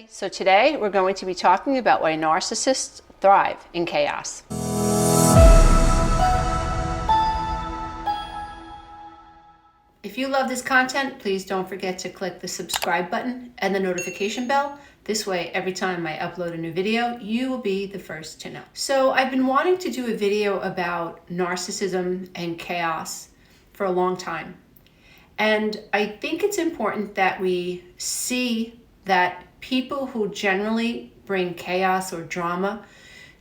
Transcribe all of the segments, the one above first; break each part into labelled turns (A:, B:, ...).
A: So today we're going to be talking about why narcissists thrive in chaos. If you love this content, please don't forget to click the subscribe button and the notification bell. This way, every time I upload a new video, you will be the first to know. So I've been wanting to do a video about narcissism and chaos for a long time. And I think it's important that we see that people who generally bring chaos or drama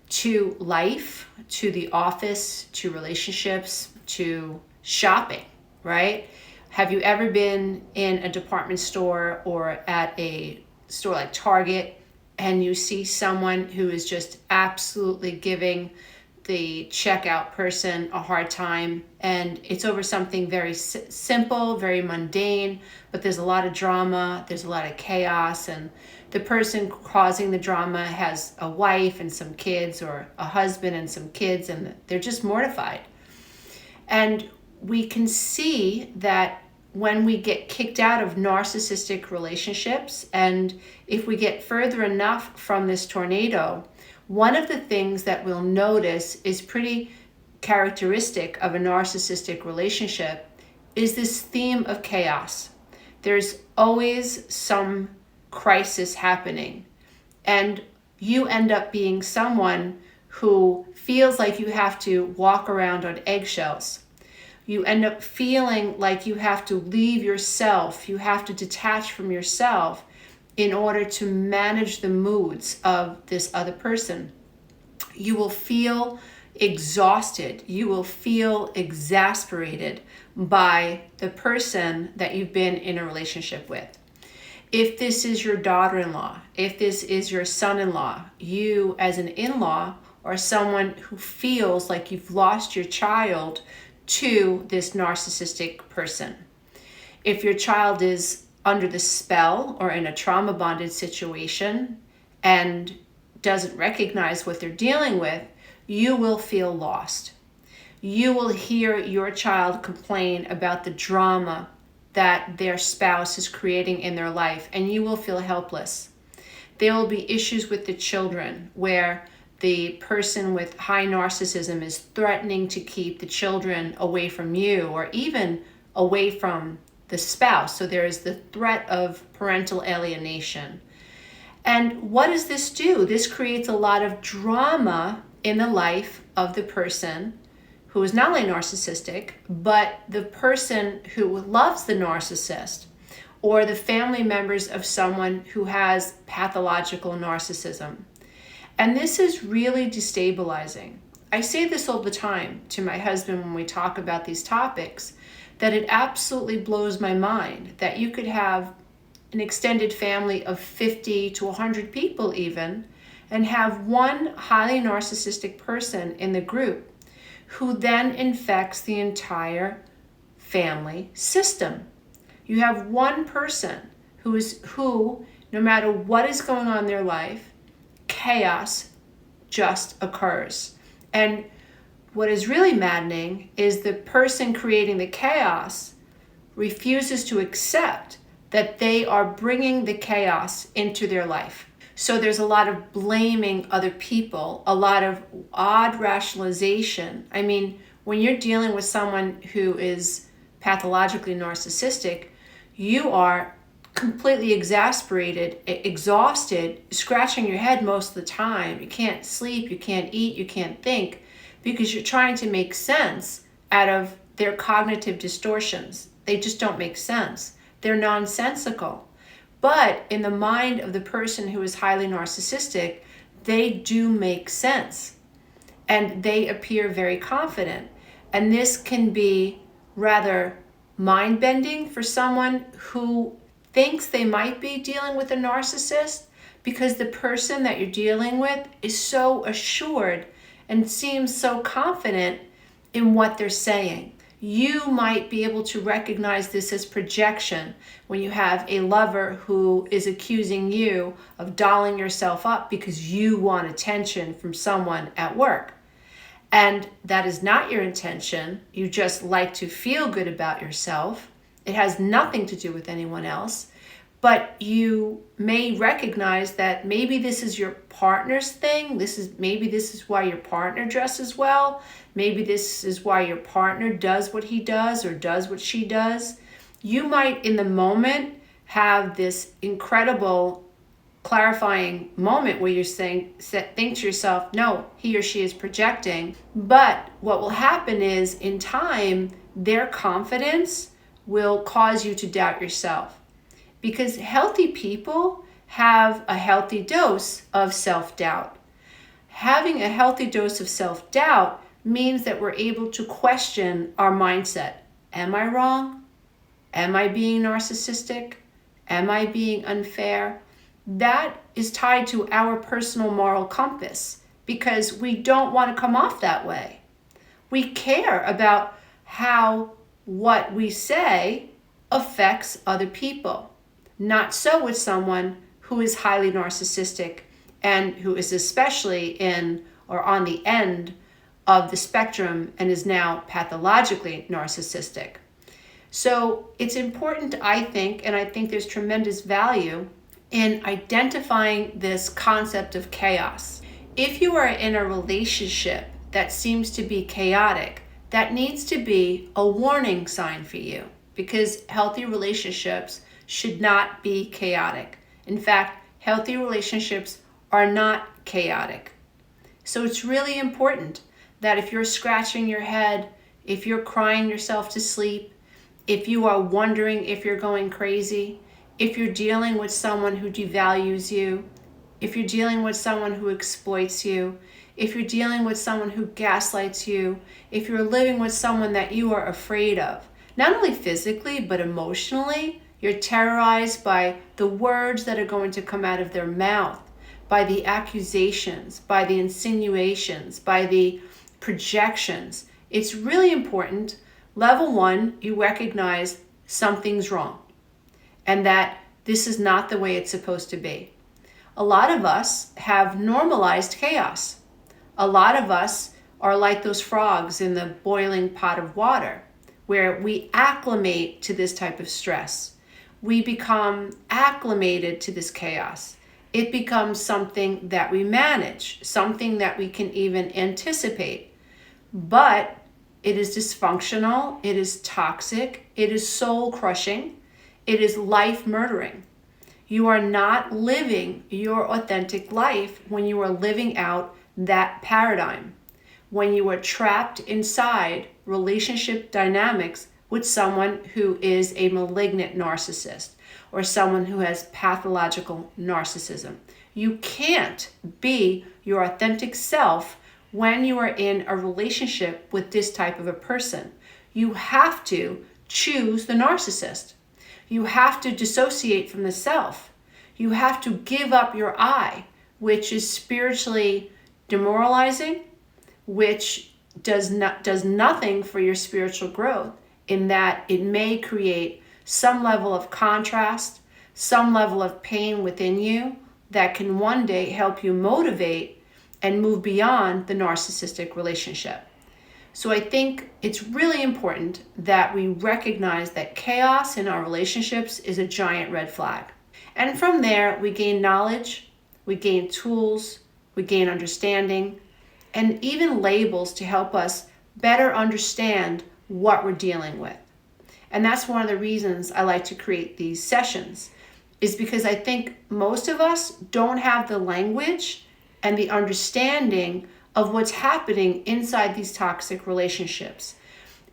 A: to life, to the office, to relationships, to shopping, right? Have you ever been in a department store or at a store like Target and you see someone who is just absolutely giving the checkout person a hard time, and it's over something very simple, very mundane, but there's a lot of drama, there's a lot of chaos, and the person causing the drama has a wife and some kids, or a husband and some kids, and they're just mortified. And we can see that when we get kicked out of narcissistic relationships, and if we get further enough from this tornado, one of the things that we'll notice is pretty characteristic of a narcissistic relationship is this theme of chaos. There's always some crisis happening, and you end up being someone who feels like you have to walk around on eggshells. You end up feeling like you have to leave yourself, you have to detach from yourself in order to manage the moods of this other person. You will feel exhausted. You will feel exasperated by the person that you've been in a relationship with. If this is your daughter-in-law, if this is your son-in-law, you as an in-law are someone who feels like you've lost your child to this narcissistic person. If your child is under the spell or in a trauma bonded situation and doesn't recognize what they're dealing with, you will feel lost. You will hear your child complain about the drama that their spouse is creating in their life, and you will feel helpless. There will be issues with the children where the person with high narcissism is threatening to keep the children away from you or even away from the spouse. So there is the threat of parental alienation. And what does this do? This creates a lot of drama in the life of the person who is not only narcissistic, but the person who loves the narcissist, or the family members of someone who has pathological narcissism. And this is really destabilizing. I say this all the time to my husband when we talk about these topics, that it absolutely blows my mind that you could have an extended family of 50 to 100 people even, and have one highly narcissistic person in the group who then infects the entire family system. You have one person who, no matter what is going on in their life, chaos just occurs. And what is really maddening is the person creating the chaos refuses to accept that they are bringing the chaos into their life. So there's a lot of blaming other people, a lot of odd rationalization. I mean, when you're dealing with someone who is pathologically narcissistic, you are completely exasperated, exhausted, scratching your head most of the time. You can't sleep, you can't eat, you can't think, because you're trying to make sense out of their cognitive distortions. They just don't make sense. They're nonsensical. But in the mind of the person who is highly narcissistic, they do make sense. And they appear very confident. And this can be rather mind-bending for someone who thinks they might be dealing with a narcissist, because the person that you're dealing with is so assured and seems so confident in what they're saying. You might be able to recognize this as projection when you have a lover who is accusing you of dolling yourself up because you want attention from someone at work. And that is not your intention. You just like to feel good about yourself. It has nothing to do with anyone else. but you may recognize that maybe this is your partner's thing. Maybe this is why your partner dresses well. Maybe this is why your partner does what he does or does what she does. You might in the moment have this incredible clarifying moment where you think to yourself, no, he or she is projecting. But what will happen is in time, their confidence will cause you to doubt yourself. Because healthy people have a healthy dose of self-doubt. Having a healthy dose of self-doubt means that we're able to question our mindset. Am I wrong? Am I being narcissistic? Am I being unfair? That is tied to our personal moral compass because we don't want to come off that way. We care about how what we say affects other people. Not so with someone who is highly narcissistic and who is especially in or on the end of the spectrum and is now pathologically narcissistic. So it's important, I think, and I think there's tremendous value in identifying this concept of chaos. If you are in a relationship that seems to be chaotic, that needs to be a warning sign for you because healthy relationships should not be chaotic. In fact, healthy relationships are not chaotic. So it's really important that if you're scratching your head, if you're crying yourself to sleep, if you are wondering if you're going crazy, if you're dealing with someone who devalues you, if you're dealing with someone who exploits you, if you're dealing with someone who gaslights you, if you're living with someone that you are afraid of, not only physically, but emotionally, you're terrorized by the words that are going to come out of their mouth, by the accusations, by the insinuations, by the projections. It's really important. Level one, you recognize something's wrong and that this is not the way it's supposed to be. A lot of us have normalized chaos. A lot of us are like those frogs in the boiling pot of water, where we acclimate to this type of stress. We become acclimated to this chaos. It becomes something that we manage, something that we can even anticipate. But it is dysfunctional, it is toxic, it is soul crushing, it is life murdering. You are not living your authentic life when you are living out that paradigm, when you are trapped inside relationship dynamics with someone who is a malignant narcissist or someone who has pathological narcissism. You can't be your authentic self when you are in a relationship with this type of a person. You have to choose the narcissist. You have to dissociate from the self. You have to give up your I, which is spiritually demoralizing, which does nothing for your spiritual growth, in that it may create some level of contrast, some level of pain within you that can one day help you motivate and move beyond the narcissistic relationship. So I think it's really important that we recognize that chaos in our relationships is a giant red flag. And from there, we gain knowledge, we gain tools, we gain understanding, and even labels to help us better understand what we're dealing with. And that's one of the reasons I like to create these sessions, is because I think most of us don't have the language and the understanding of what's happening inside these toxic relationships.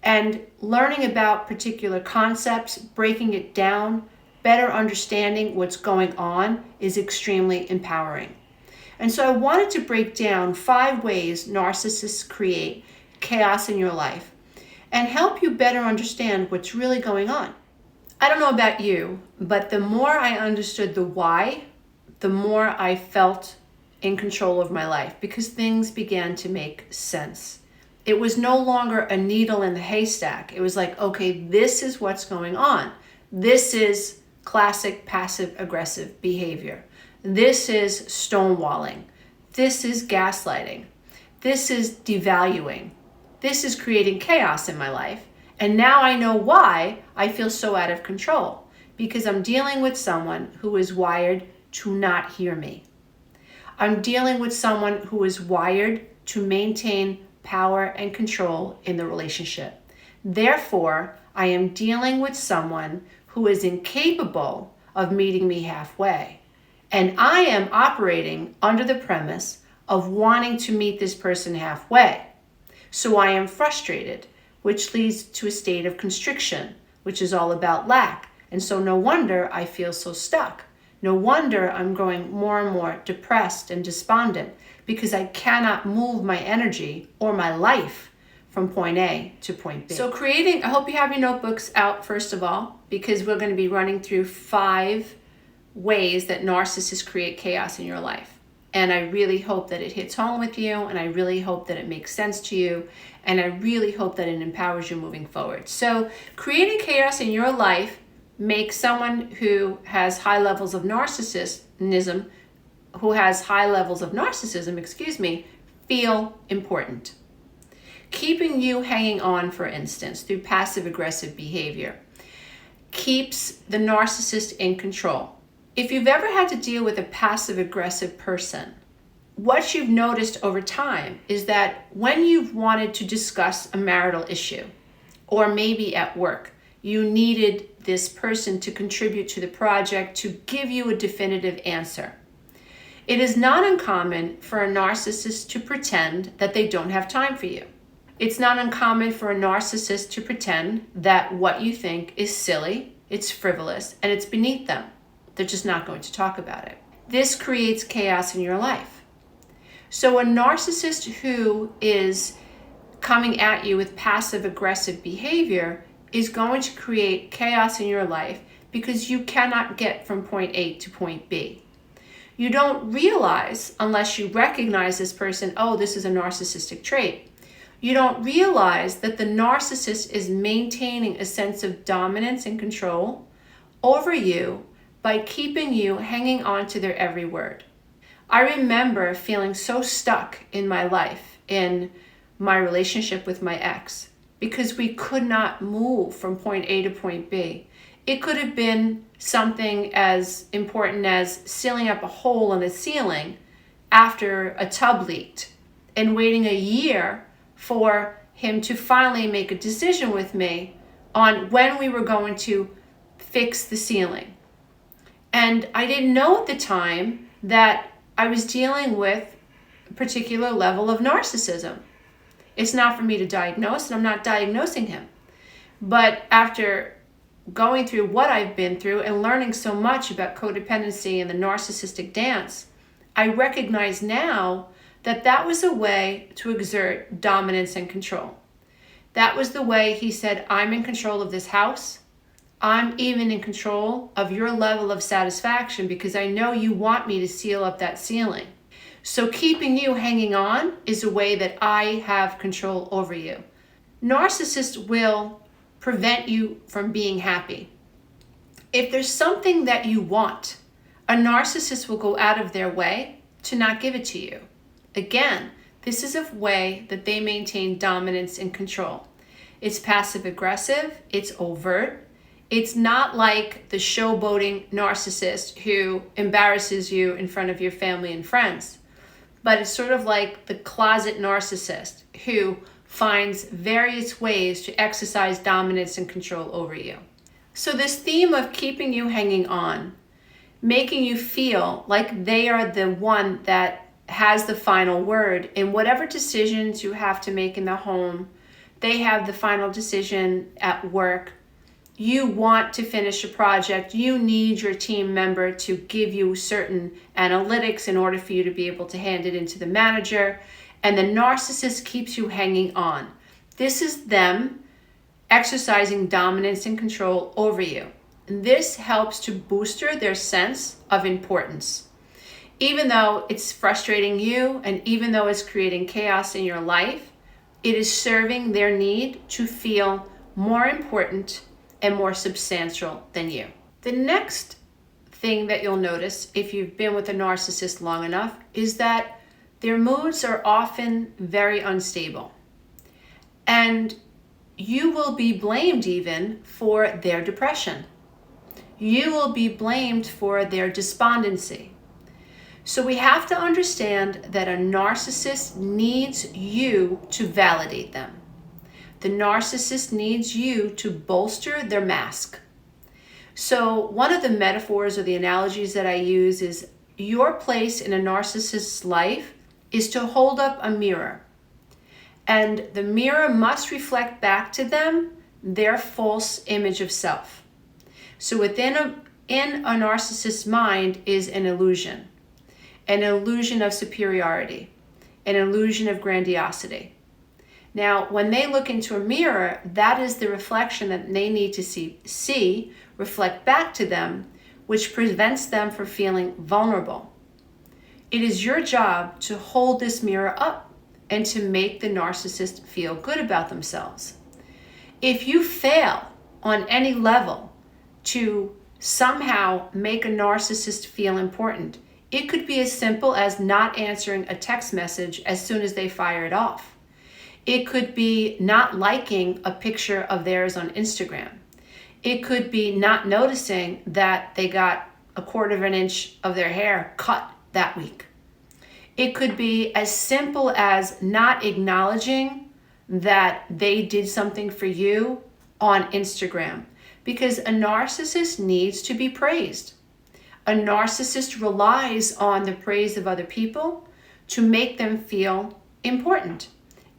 A: And learning about particular concepts, breaking it down, better understanding what's going on is extremely empowering. And so I wanted to break down 5 ways narcissists create chaos in your life and help you better understand what's really going on. I don't know about you, but the more I understood the why, the more I felt in control of my life because things began to make sense. It was no longer a needle in the haystack. It was like, okay, this is what's going on. This is classic passive-aggressive behavior. This is stonewalling. This is gaslighting. This is devaluing. This is creating chaos in my life. And now I know why I feel so out of control. because I'm dealing with someone who is wired to not hear me. I'm dealing with someone who is wired to maintain power and control in the relationship. Therefore, I am dealing with someone who is incapable of meeting me halfway. And I am operating under the premise of wanting to meet this person halfway. So I am frustrated, which leads to a state of constriction, which is all about lack. And so no wonder I feel so stuck. No wonder I'm growing more and more depressed and despondent, because I cannot move my energy or my life from point A to point B. So I hope you have your notebooks out first of all, because we're going to be running through 5 ways that narcissists create chaos in your life. And I really hope that it hits home with you, and I really hope that it makes sense to you, and I really hope that it empowers you moving forward. So creating chaos in your life makes someone who has high levels of narcissism, feel important. Keeping you hanging on, for instance, through passive-aggressive behavior, keeps the narcissist in control. If you've ever had to deal with a passive-aggressive person, what you've noticed over time is that when you've wanted to discuss a marital issue, or maybe at work, you needed this person to contribute to the project, to give you a definitive answer. It is not uncommon for a narcissist to pretend that they don't have time for you. It's not uncommon for a narcissist to pretend that what you think is silly, it's frivolous, and it's beneath them. They're just not going to talk about it. This creates chaos in your life. So a narcissist who is coming at you with passive-aggressive behavior is going to create chaos in your life because you cannot get from point A to point B. You don't realize, unless you recognize this person, oh, this is a narcissistic trait. You don't realize that the narcissist is maintaining a sense of dominance and control over you by keeping you hanging on to their every word. I remember feeling so stuck in my life, in my relationship with my ex, because we could not move from point A to point B. It could have been something as important as sealing up a hole in the ceiling after a tub leaked and waiting a year for him to finally make a decision with me on when we were going to fix the ceiling. And I didn't know at the time that I was dealing with a particular level of narcissism. It's not for me to diagnose, and I'm not diagnosing him. But after going through what I've been through and learning so much about codependency and the narcissistic dance, I recognize now that that was a way to exert dominance and control. That was the way he said, I'm in control of this house. I'm even in control of your level of satisfaction because I know you want me to seal up that ceiling. So keeping you hanging on is a way that I have control over you. Narcissists will prevent you from being happy. If there's something that you want, a narcissist will go out of their way to not give it to you. Again, this is a way that they maintain dominance and control. It's passive aggressive, it's overt. It's not like the showboating narcissist who embarrasses you in front of your family and friends, but it's sort of like the closet narcissist who finds various ways to exercise dominance and control over you. So this theme of keeping you hanging on, making you feel like they are the one that has the final word in whatever decisions you have to make in the home, they have the final decision at work. You want to finish a project, you need your team member to give you certain analytics in order for you to be able to hand it into the manager, and the narcissist keeps you hanging on. This is them exercising dominance and control over you. And this helps to booster their sense of importance. Even though it's frustrating you and even though it's creating chaos in your life, it is serving their need to feel more important and more substantial than you. The next thing that you'll notice if you've been with a narcissist long enough is that their moods are often very unstable. And you will be blamed even for their depression. you will be blamed for their despondency. So we have to understand that a narcissist needs you to validate them. The narcissist needs you to bolster their mask. So one of the metaphors or the analogies that I use is your place in a narcissist's life is to hold up a mirror. And the mirror must reflect back to them their false image of self. So in a narcissist's mind is an illusion of superiority, an illusion of grandiosity. Now, when they look into a mirror, that is the reflection that they need to see reflect back to them, which prevents them from feeling vulnerable. It is your job to hold this mirror up and to make the narcissist feel good about themselves. If you fail on any level to somehow make a narcissist feel important, it could be as simple as not answering a text message as soon as they fire it off. It could be not liking a picture of theirs on Instagram. It could be not noticing that they got 1/4 inch of their hair cut that week. It could be as simple as not acknowledging that they did something for you on Instagram, because a narcissist needs to be praised. A narcissist relies on the praise of other people to make them feel important.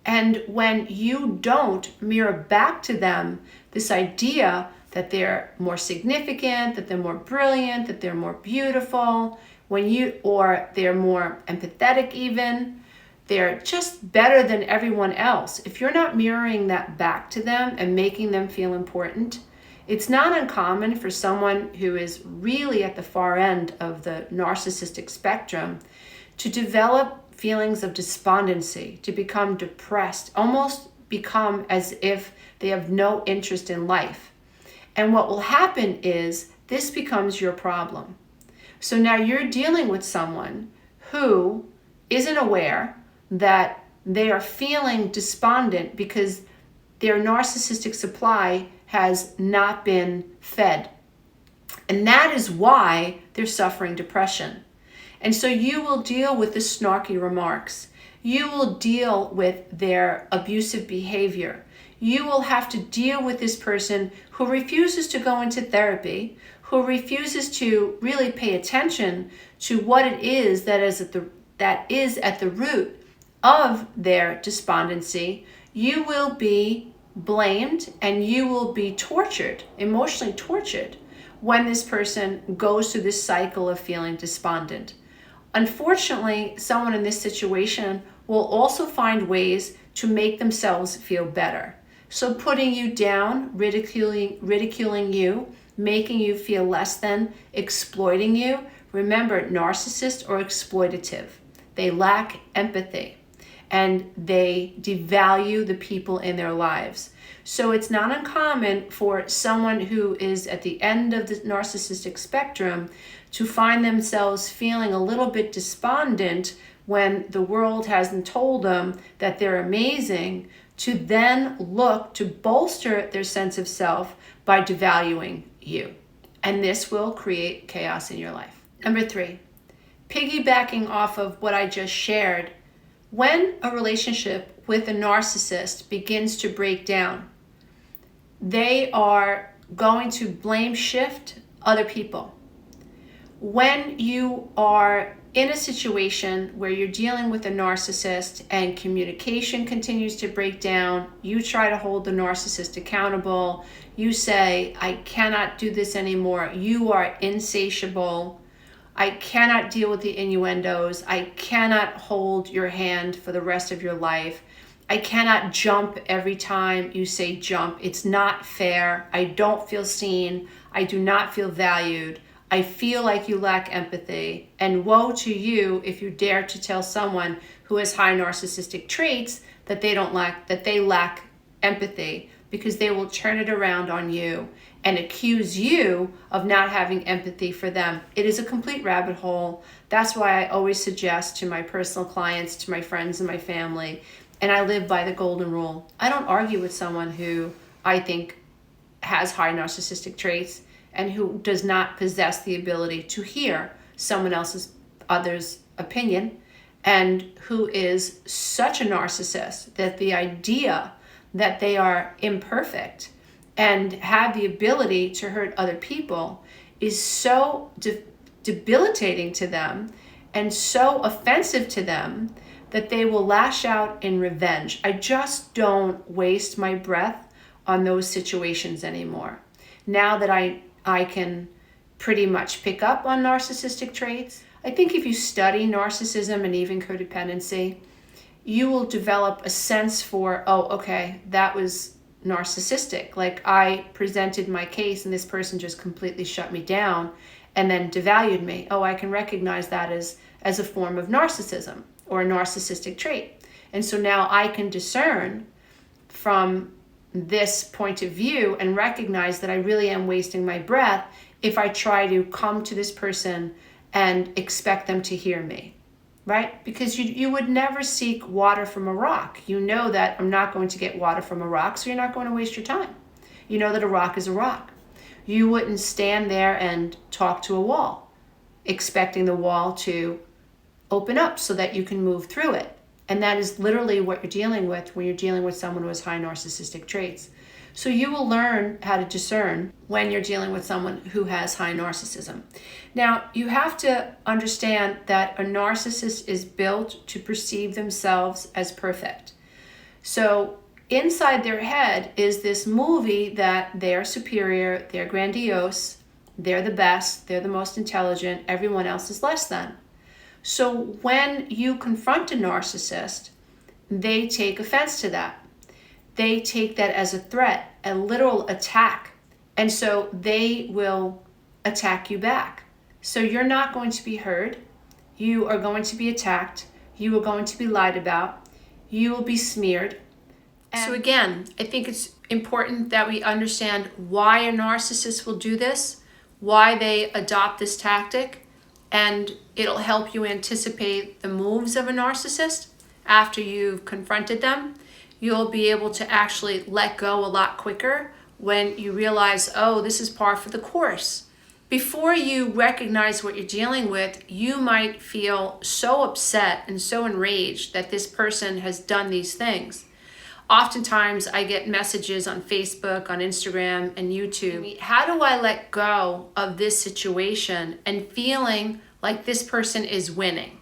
A: And when you don't mirror back to them this idea that they're more significant, that they're more brilliant, that they're more beautiful, or they're more empathetic even, they're just better than everyone else. If you're not mirroring that back to them and making them feel important, it's not uncommon for someone who is really at the far end of the narcissistic spectrum to develop feelings of despondency, to become depressed, almost become as if they have no interest in life. And what will happen is this becomes your problem. So now you're dealing with someone who isn't aware that they are feeling despondent because their narcissistic supply has not been fed. And that is why they're suffering depression. And so you will deal with the snarky remarks. You will deal with their abusive behavior. You will have to deal with this person who refuses to go into therapy, who refuses to really pay attention to what it is that is at the root of their despondency. You will be blamed and you will be tortured, emotionally tortured, when this person goes through this cycle of feeling despondent. Unfortunately, someone in this situation will also find ways to make themselves feel better. So putting you down, ridiculing you, making you feel less than, exploiting you. Remember, narcissists are exploitative. They lack empathy and they devalue the people in their lives. So it's not uncommon for someone who is at the end of the narcissistic spectrum to find themselves feeling a little bit despondent when the world hasn't told them that they're amazing, to then look to bolster their sense of self by devaluing you. And this will create chaos in your life. Number 3, piggybacking off of what I just shared, when a relationship with a narcissist begins to break down, they are going to blame shift other people. When you are in a situation where you're dealing with a narcissist and communication continues to break down, you try to hold the narcissist accountable. You say, I cannot do this anymore. You are insatiable. I cannot deal with the innuendos. I cannot hold your hand for the rest of your life. I cannot jump every time you say jump. It's not fair. I don't feel seen. I do not feel valued. I feel like you lack empathy. And woe to you if you dare to tell someone who has high narcissistic traits that they lack empathy, because they will turn it around on you and accuse you of not having empathy for them. It is a complete rabbit hole. That's why I always suggest to my personal clients, to my friends and my family, and I live by the golden rule. I don't argue with someone who I think has high narcissistic traits, and who does not possess the ability to hear other's opinion, and who is such a narcissist that the idea that they are imperfect and have the ability to hurt other people is so debilitating to them and so offensive to them that they will lash out in revenge. I just don't waste my breath on those situations anymore. Now that I can pretty much pick up on narcissistic traits, I think if you study narcissism and even codependency, you will develop a sense for, oh, okay, that was narcissistic. Like, I presented my case and this person just completely shut me down and then devalued me. Oh, I can recognize that as a form of narcissism or a narcissistic trait. And so now I can discern from this point of view and recognize that I really am wasting my breath if I try to come to this person and expect them to hear me, right? Because you would never seek water from a rock. You know that I'm not going to get water from a rock, so you're not going to waste your time. You know that a rock is a rock. You wouldn't stand there and talk to a wall, expecting the wall to open up so that you can move through it. And that is literally what you're dealing with when you're dealing with someone who has high narcissistic traits. So you will learn how to discern when you're dealing with someone who has high narcissism. Now, you have to understand that a narcissist is built to perceive themselves as perfect. So inside their head is this movie that they're superior, they're grandiose, they're the best, they're the most intelligent, everyone else is less than. So when you confront a narcissist, they take offense to that. They take that as a threat, a literal attack. And so they will attack you back. So you're not going to be heard. You are going to be attacked. You are going to be lied about. You will be smeared. So again, I think it's important that we understand why a narcissist will do this, why they adopt this tactic, and it'll help you anticipate the moves of a narcissist after you've confronted them. You'll be able to actually let go a lot quicker when you realize, oh, this is par for the course. Before you recognize what you're dealing with, you might feel so upset and so enraged that this person has done these things. Oftentimes, I get messages on Facebook, on Instagram, and YouTube. How do I let go of this situation and feeling like this person is winning?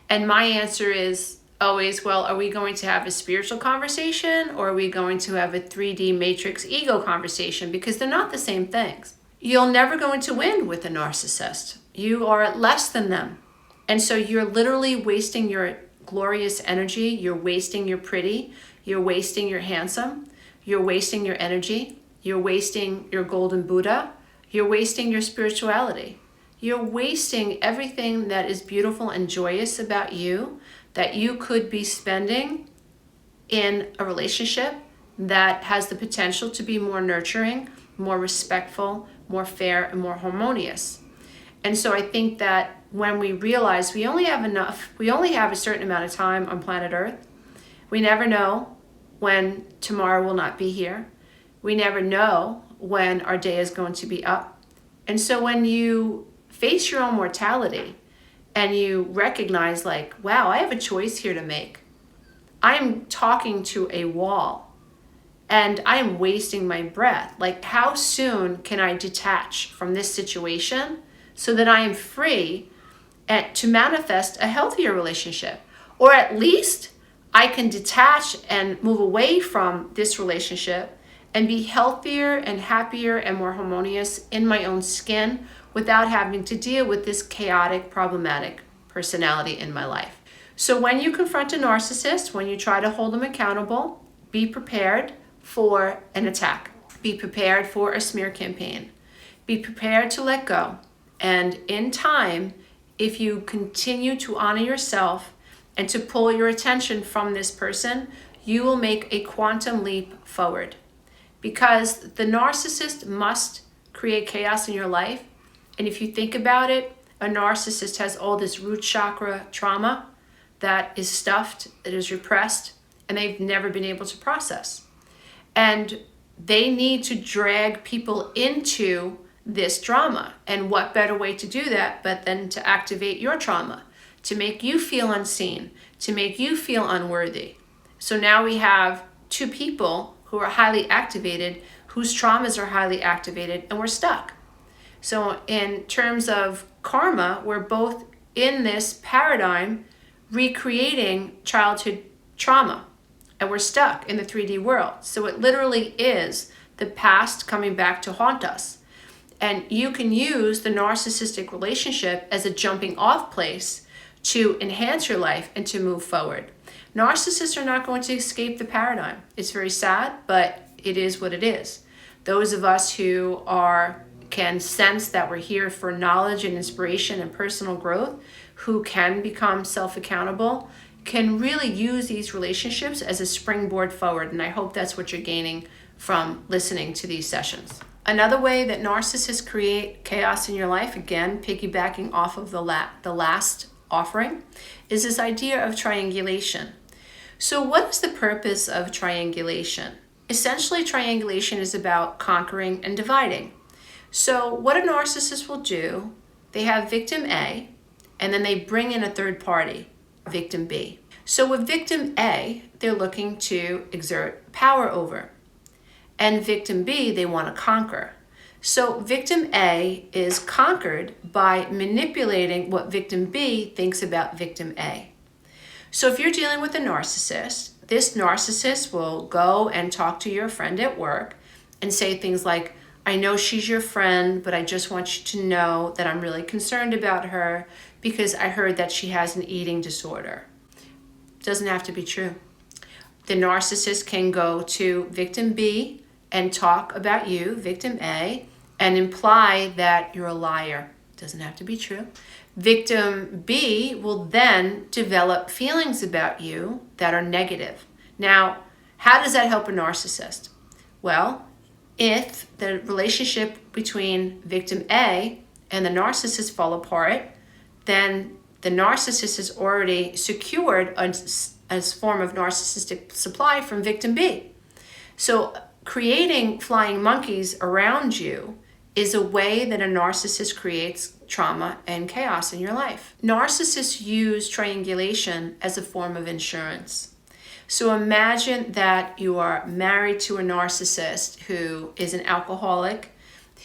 A: And my answer is always, well, are we going to have a spiritual conversation or are we going to have a 3D matrix ego conversation? Because they're not the same things. You're never going to win with a narcissist. You are less than them. And so you're literally wasting your glorious energy. You're wasting your pretty. You're wasting your handsome. You're wasting your energy. You're wasting your golden Buddha. You're wasting your spirituality. You're wasting everything that is beautiful and joyous about you that you could be spending in a relationship that has the potential to be more nurturing, more respectful, more fair, and more harmonious. And so I think that when we realize we only have a certain amount of time on planet Earth, we never know when tomorrow will not be here. We never know when our day is going to be up. And so when you face your own mortality and you recognize, like, wow, I have a choice here to make. I am talking to a wall and I am wasting my breath. Like, how soon can I detach from this situation so that I am free to manifest a healthier relationship? Or at least I can detach and move away from this relationship and be healthier and happier and more harmonious in my own skin without having to deal with this chaotic, problematic personality in my life. So when you confront a narcissist, when you try to hold them accountable, be prepared for an attack. Be prepared for a smear campaign. Be prepared to let go. And in time, if you continue to honor yourself and to pull your attention from this person, you will make a quantum leap forward. Because the narcissist must create chaos in your life. And if you think about it, a narcissist has all this root chakra trauma that is stuffed, that is repressed, and they've never been able to process. And they need to drag people into this drama. And what better way to do that but than to activate your trauma, to make you feel unseen, to make you feel unworthy. So now we have two people who are highly activated, whose traumas are highly activated, and we're stuck. So in terms of karma, we're both in this paradigm recreating childhood trauma, and we're stuck in the 3D world. So it literally is the past coming back to haunt us. And you can use the narcissistic relationship as a jumping off place to enhance your life and to move forward. Narcissists are not going to escape the paradigm. It's very sad, but it is what it is. Those of us who can sense that we're here for knowledge and inspiration and personal growth, who can become self-accountable, can really use these relationships as a springboard forward. And I hope that's what you're gaining from listening to these sessions. Another way that narcissists create chaos in your life, again, piggybacking off of the last offering, is this idea of triangulation. So what is the purpose of triangulation? Essentially, triangulation is about conquering and dividing. So what a narcissist will do, they have victim A, and then they bring in a third party, victim B. So with victim A, they're looking to exert power over. And victim B, they want to conquer. So victim A is conquered by manipulating what victim B thinks about victim A. So if you're dealing with a narcissist, this narcissist will go and talk to your friend at work and say things like, I know she's your friend, but I just want you to know that I'm really concerned about her because I heard that she has an eating disorder. Doesn't have to be true. The narcissist can go to victim B and talk about you, victim A, and imply that you're a liar. Doesn't have to be true. Victim B will then develop feelings about you that are negative. Now, how does that help a narcissist? Well, if the relationship between victim A and the narcissist fall apart, then the narcissist has already secured a form of narcissistic supply from victim B. So creating flying monkeys around you is a way that a narcissist creates trauma and chaos in your life. Narcissists use triangulation as a form of insurance. So imagine that you are married to a narcissist who is an alcoholic,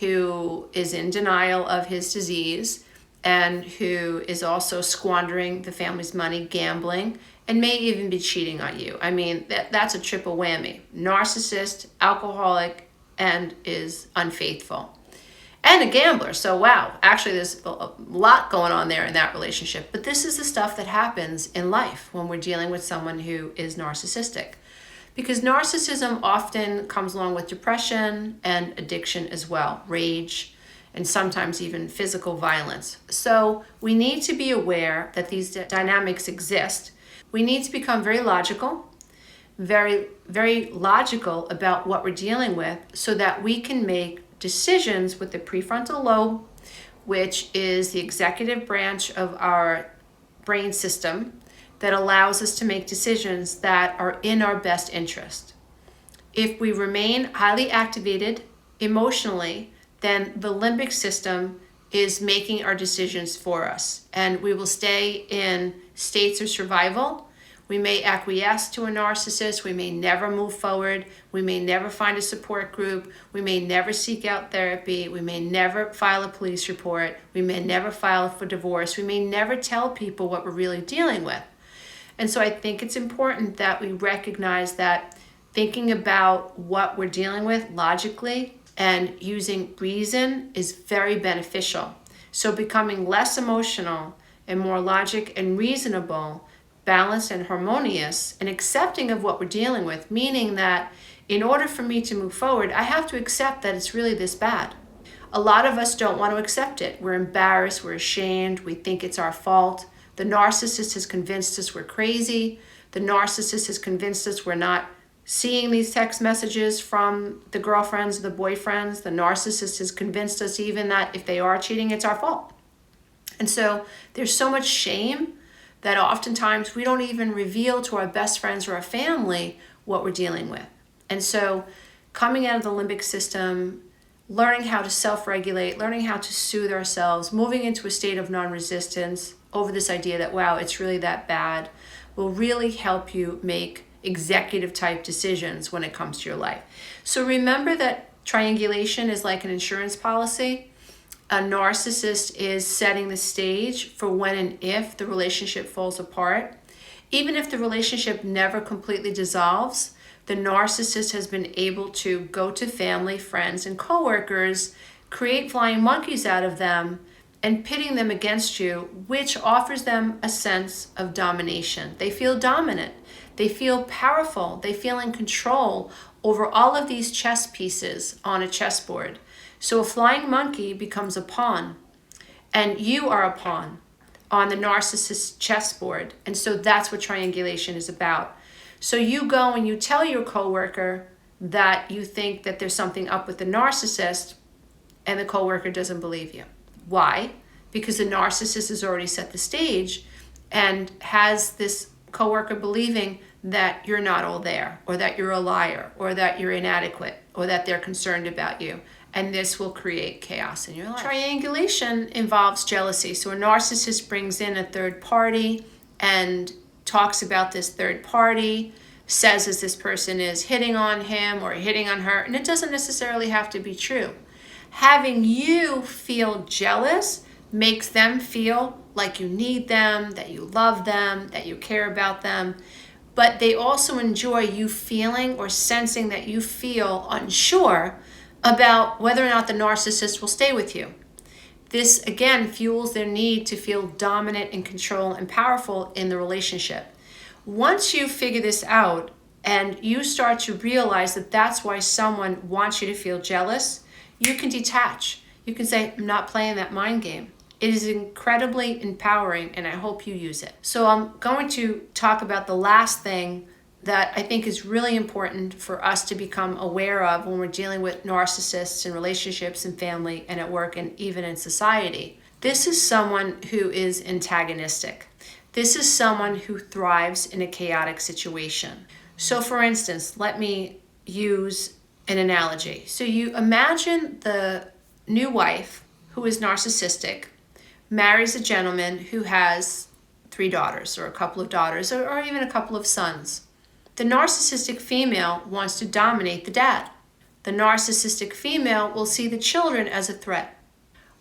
A: who is in denial of his disease, and who is also squandering the family's money, gambling, and may even be cheating on you. I mean, that's a triple whammy. Narcissist, alcoholic, and is unfaithful. And a gambler. So wow, actually there's a lot going on there in that relationship. But this is the stuff that happens in life when we're dealing with someone who is narcissistic. Because narcissism often comes along with depression and addiction as well, rage, and sometimes even physical violence. So we need to be aware that these dynamics exist. We need to become very logical, very, very logical about what we're dealing with so that we can make decisions with the prefrontal lobe, which is the executive branch of our brain system that allows us to make decisions that are in our best interest. If we remain highly activated emotionally, then the limbic system is making our decisions for us, and we will stay in states of survival. We may acquiesce to a narcissist. We may never move forward. We may never find a support group. We may never seek out therapy. We may never file a police report. We may never file for divorce. We may never tell people what we're really dealing with. And so I think it's important that we recognize that thinking about what we're dealing with logically and using reason is very beneficial. So becoming less emotional and more logic and reasonable, balanced and harmonious, and accepting of what we're dealing with, meaning that in order for me to move forward, I have to accept that it's really this bad. A lot of us don't want to accept it. We're embarrassed, we're ashamed, we think it's our fault. The narcissist has convinced us we're crazy. The narcissist has convinced us we're not seeing these text messages from the girlfriends, the boyfriends. The narcissist has convinced us even that if they are cheating, it's our fault. And so there's so much shame that oftentimes we don't even reveal to our best friends or our family what we're dealing with. And so coming out of the limbic system, learning how to self-regulate, learning how to soothe ourselves, moving into a state of non-resistance over this idea that, wow, it's really that bad, will really help you make executive type decisions when it comes to your life. So remember that triangulation is like an insurance policy. A narcissist is setting the stage for when and if the relationship falls apart. Even if the relationship never completely dissolves, the narcissist has been able to go to family, friends, and coworkers, create flying monkeys out of them, and pitting them against you, which offers them a sense of domination. They feel dominant. They feel powerful. They feel in control over all of these chess pieces on a chessboard. So a flying monkey becomes a pawn, and you are a pawn on the narcissist chessboard. And so that's what triangulation is about. So you go and you tell your coworker that you think that there's something up with the narcissist, and the coworker doesn't believe you. Why? Because the narcissist has already set the stage and has this coworker believing that you're not all there, or that you're a liar, or that you're inadequate, or that they're concerned about you. And this will create chaos in your life. Triangulation involves jealousy. So a narcissist brings in a third party and talks about this third party, says as this person is hitting on him or hitting on her, and it doesn't necessarily have to be true. Having you feel jealous makes them feel like you need them, that you love them, that you care about them, but they also enjoy you feeling or sensing that you feel unsure about whether or not the narcissist will stay with you. This, again, fuels their need to feel dominant and control and powerful in the relationship. Once you figure this out and you start to realize that that's why someone wants you to feel jealous, you can detach. You can say, I'm not playing that mind game. It is incredibly empowering, and I hope you use it. So I'm going to talk about the last thing that I think is really important for us to become aware of when we're dealing with narcissists in relationships and family and at work and even in society. This is someone who is antagonistic. This is someone who thrives in a chaotic situation. So for instance, let me use an analogy. So you imagine the new wife who is narcissistic marries a gentleman who has 3 daughters or a couple of daughters or even a couple of sons. The narcissistic female wants to dominate the dad. The narcissistic female will see the children as a threat.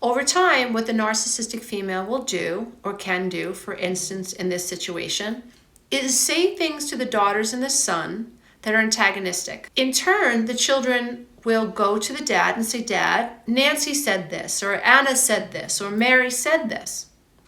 A: Over time, what the narcissistic female will do, or can do, for instance, in this situation, is say things to the daughters and the son that are antagonistic. In turn, the children will go to the dad and say, Dad, Nancy said this, or Anna said this, or Mary said this.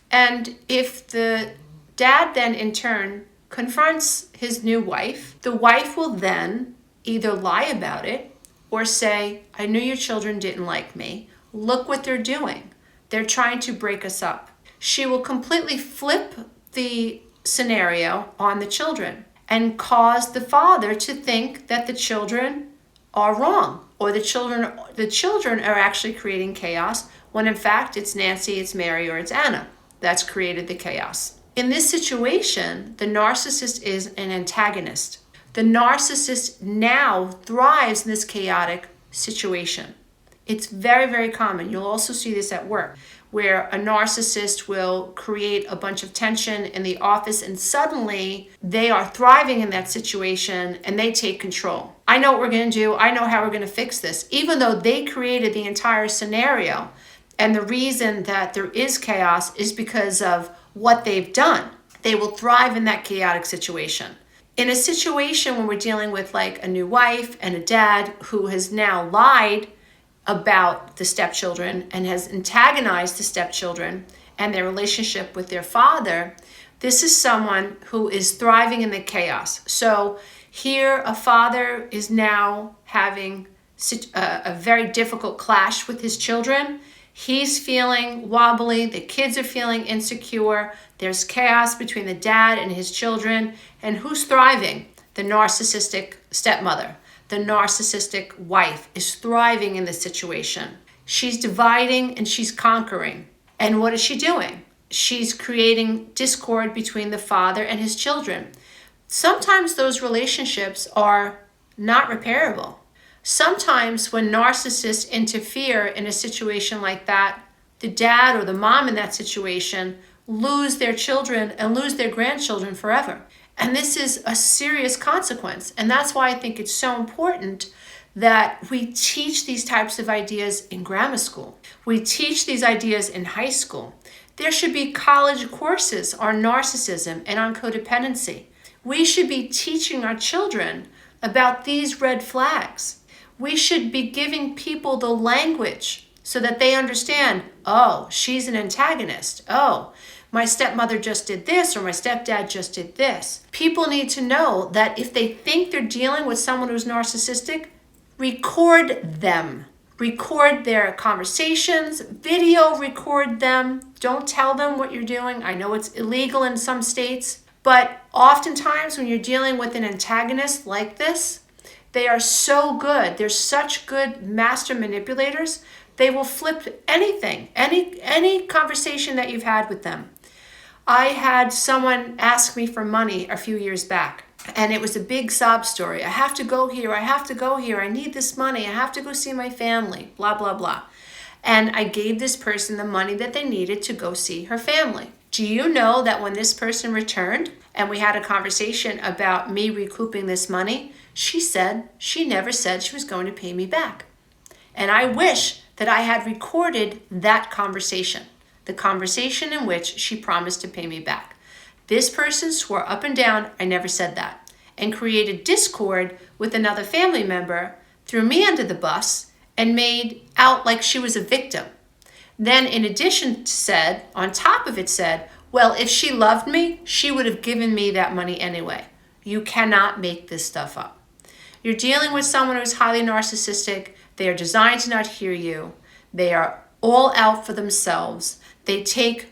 A: And if the dad then in turn confronts his new wife, the wife will then either lie about it or say, I knew your children didn't like me. Look what they're doing. They're trying to break us up. She will completely flip the scenario on the children and cause the father to think that the children are wrong, or the children are actually creating chaos, when in fact it's Nancy, it's Mary, or it's Anna that's created the chaos. In this situation, the narcissist is an antagonist. The narcissist now thrives in this chaotic situation. It's very, very common. You'll also see this at work, where a narcissist will create a bunch of tension in the office and suddenly they are thriving in that situation and they take control. I know what we're going to do. I know how we're going to fix this, even though they created the entire scenario. And the reason that there is chaos is because of what they've done. They will thrive in that chaotic situation. In a situation when we're dealing with like a new wife and a dad who has now lied about the stepchildren and has antagonized the stepchildren and their relationship with their father, this is someone who is thriving in the chaos. So here a father is now having a very difficult clash with his children. He's feeling wobbly, the kids are feeling insecure, there's chaos between the dad and his children, and who's thriving? The narcissistic stepmother. The narcissistic wife is thriving in this situation. She's dividing and she's conquering. And what is she doing? She's creating discord between the father and his children. Sometimes those relationships are not repairable. Sometimes when narcissists interfere in a situation like that, the dad or the mom in that situation lose their children and lose their grandchildren forever. And this is a serious consequence. And that's why I think it's so important that we teach these types of ideas in grammar school. We teach these ideas in high school. There should be college courses on narcissism and on codependency. We should be teaching our children about these red flags. We should be giving people the language so that they understand, oh, she's an antagonist. Oh, my stepmother just did this, or my stepdad just did this. People need to know that if they think they're dealing with someone who's narcissistic, record them. Record their conversations, video record them. Don't tell them what you're doing. I know it's illegal in some states, but oftentimes when you're dealing with an antagonist like this, they are so good. They're such good master manipulators. They will flip anything, any conversation that you've had with them. I had someone ask me for money a few years back, and it was a big sob story. I have to go here. I have to go here. I need this money. I have to go see my family, blah, blah, blah. And I gave this person the money that they needed to go see her family. Do you know that when this person returned and we had a conversation about me recouping this money, she never said she was going to pay me back. And I wish that I had recorded that conversation, the conversation in which she promised to pay me back. This person swore up and down I never said that, and created discord with another family member, threw me under the bus, and made out like she was a victim. Then in addition said, on top of it said, well, if she loved me, she would have given me that money anyway. You cannot make this stuff up. You're dealing with someone who's highly narcissistic. They are designed to not hear you. They are all out for themselves. They take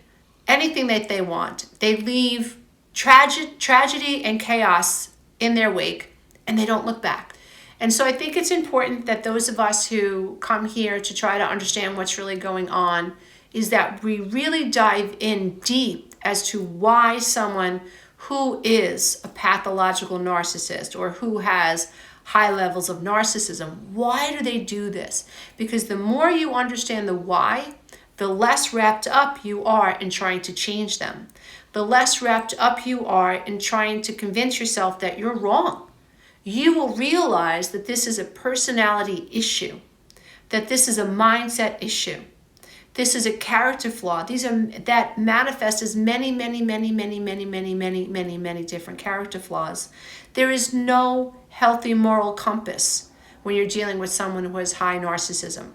A: anything that they want. They leave tragedy and chaos in their wake, and they don't look back. And so I think it's important that those of us who come here to try to understand what's really going on is that we really dive in deep as to why someone who is a pathological narcissist or who has high levels of narcissism, why do they do this? Because the more you understand the why, the less wrapped up you are in trying to change them. The less wrapped up you are in trying to convince yourself that you're wrong. You will realize that this is a personality issue, that this is a mindset issue. This is a character flaw. These are that manifest as many different character flaws. There is no healthy moral compass when you're dealing with someone who has high narcissism.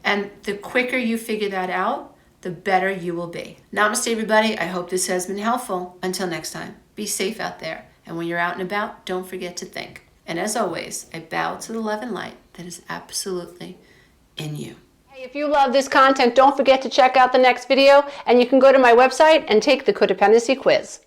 A: And the quicker you figure that out, the better you will be. Namaste, everybody. I hope this has been helpful. Until next time, be safe out there. And when you're out and about, don't forget to think. And as always, I bow to the love and light that is absolutely in you. Hey, if you love this content, don't forget to check out the next video, and you can go to my website and take the codependency quiz.